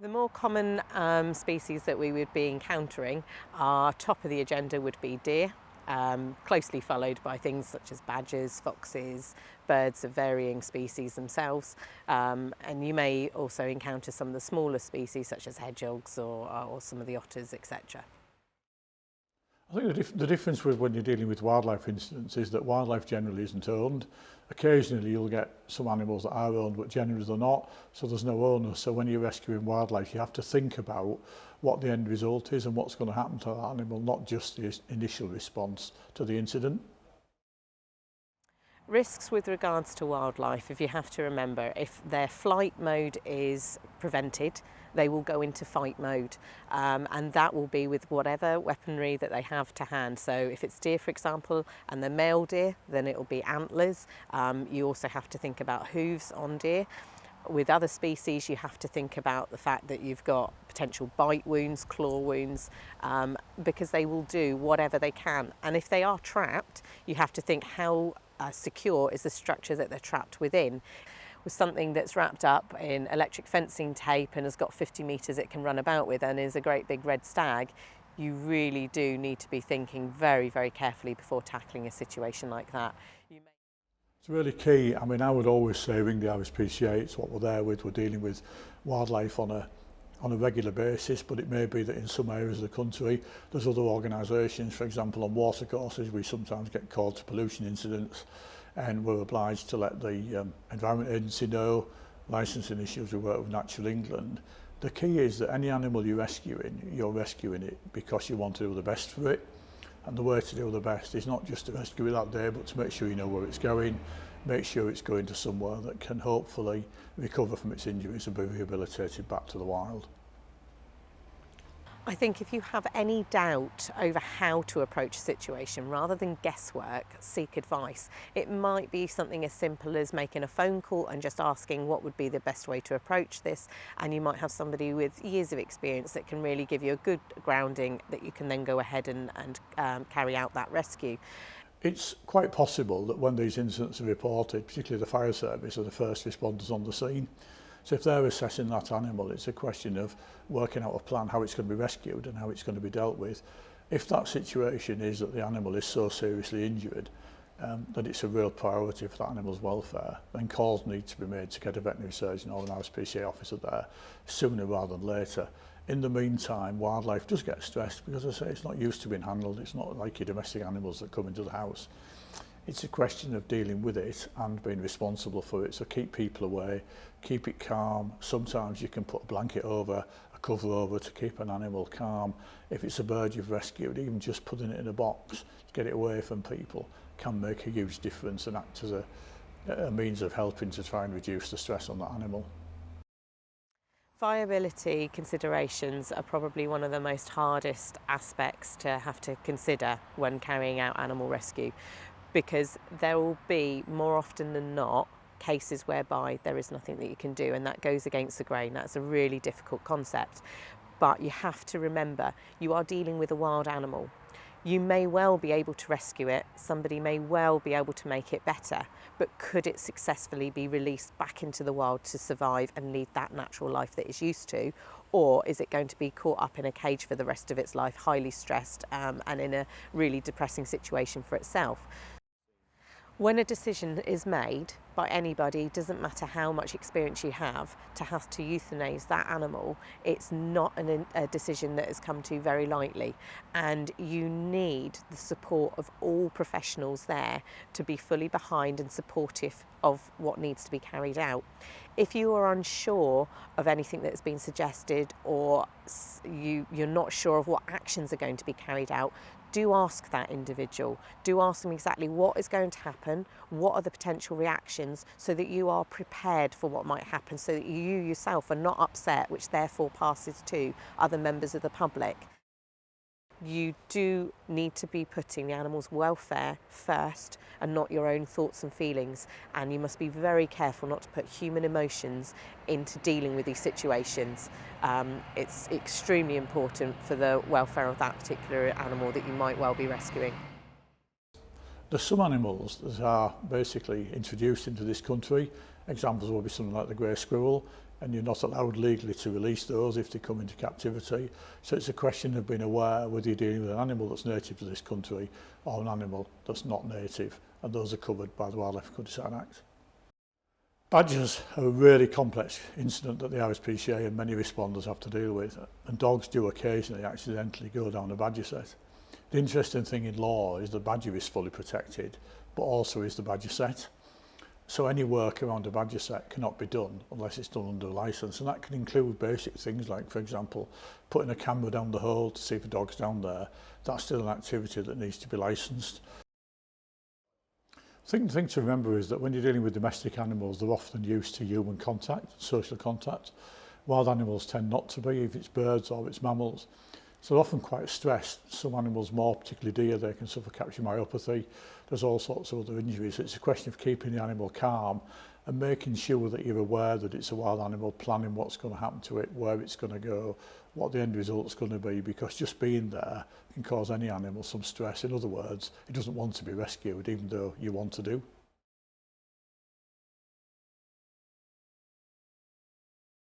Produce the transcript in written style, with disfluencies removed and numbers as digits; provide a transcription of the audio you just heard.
The more common species that we would be encountering are top of the agenda would be deer, closely followed by things such as badgers, foxes, birds of varying species themselves, and you may also encounter some of the smaller species such as hedgehogs or some of the otters, etc. I think the difference with when you're dealing with wildlife incidents is that wildlife generally isn't owned. Occasionally you'll get some animals that are owned, but generally they're not, so there's no owner. So when you're rescuing wildlife, you have to think about what the end result is and what's going to happen to that animal, not just the initial response to the incident. Risks with regards to wildlife, if you have to remember, if their flight mode is prevented, they will go into fight mode, and that will be with whatever weaponry that they have to hand. So if it's deer, for example, and they're male deer, then it will be antlers. You also have to think about hooves on deer. With other species, you have to think about the fact that you've got potential bite wounds, claw wounds, because they will do whatever they can. And if they are trapped, you have to think how secure is the structure that they're trapped within. With something that's wrapped up in electric fencing tape and has got 50 metres it can run about with and is a great big red stag, you really do need to be thinking very, very carefully before tackling a situation like that. It's really key. I mean, I would always say ring the RSPCA. It's what we're there with. We're dealing with wildlife on a regular basis, but it may be that in some areas of the country there's other organisations. For example, on watercourses we sometimes get called to pollution incidents and we're obliged to let the Environment Agency know. Licensing issues, we work with Natural England. The key is that any animal you're rescuing it because you want to do the best for it. And the way to do the best is not just to rescue it that day, but to make sure you know where it's going, make sure it's going to somewhere that can hopefully recover from its injuries and be rehabilitated back to the wild. I think if you have any doubt over how to approach a situation, rather than guesswork, seek advice. It might be something as simple as making a phone call and just asking what would be the best way to approach this, and you might have somebody with years of experience that can really give you a good grounding that you can then go ahead and carry out that rescue. It's quite possible that when these incidents are reported, particularly the fire service are the first responders on the scene. So if they're assessing that animal, it's a question of working out a plan how it's going to be rescued and how it's going to be dealt with. If that situation is that the animal is so seriously injured that it's a real priority for that animal's welfare, then calls need to be made to get a veterinary surgeon or an RSPCA officer there sooner rather than later. In the meantime, wildlife does get stressed because, as I say, it's not used to being handled. It's not like your domestic animals that come into the house. It's a question of dealing with it and being responsible for it. So keep people away, keep it calm. Sometimes you can put a blanket over, a cover over to keep an animal calm. If it's a bird you've rescued, even just putting it in a box to get it away from people can make a huge difference and act as a means of helping to try and reduce the stress on that animal. Viability considerations are probably one of the most hardest aspects to have to consider when carrying out animal rescue, because there will be, more often than not, cases whereby there is nothing that you can do, and that goes against the grain. That's a really difficult concept. But you have to remember, you are dealing with a wild animal. You may well be able to rescue it, somebody may well be able to make it better, but could it successfully be released back into the wild to survive and lead that natural life that it's used to? Or is it going to be caught up in a cage for the rest of its life, highly stressed and in a really depressing situation for itself? When a decision is made by anybody, doesn't matter how much experience you have to euthanize that animal, it's not a decision that has come to very lightly, and you need the support of all professionals there to be fully behind and supportive of what needs to be carried out. If you are unsure of anything that's been suggested, or you're not sure of what actions are going to be carried out, do ask that individual. Do ask them exactly what is going to happen, what are the potential reactions, so that you are prepared for what might happen, so that you yourself are not upset, which therefore passes to other members of the public. You do need to be putting the animal's welfare first and not your own thoughts and feelings, and you must be very careful not to put human emotions into dealing with these situations. It's extremely important for the welfare of that particular animal that you might well be rescuing. There's some animals that are basically introduced into this country. Examples will be something like the grey squirrel. and you're not allowed legally to release those if they come into captivity. So it's a question of being aware whether you're dealing with an animal that's native to this country or an animal that's not native, and those are covered by the Wildlife and Countryside Act. Badgers are a really complex incident that the RSPCA and many responders have to deal with, and dogs do occasionally accidentally go down a badger set. The interesting thing in law is the badger is fully protected, but also is the badger set. So any work around a badger set cannot be done unless it's done under a licence, and that can include basic things like, for example, putting a camera down the hole to see if a dog's down there. That's still an activity that needs to be licensed. The thing to remember is that when you're dealing with domestic animals, they're often used to human contact, social contact. Wild animals tend not to be, if it's birds or it's mammals. So they're often quite stressed. Some animals more, particularly deer, they can suffer capture myopathy. There's all sorts of other injuries. It's a question of keeping the animal calm and making sure that you're aware that it's a wild animal, planning what's going to happen to it, where it's going to go, what the end result's going to be, because just being there can cause any animal some stress. In other words, it doesn't want to be rescued, even though you want to do.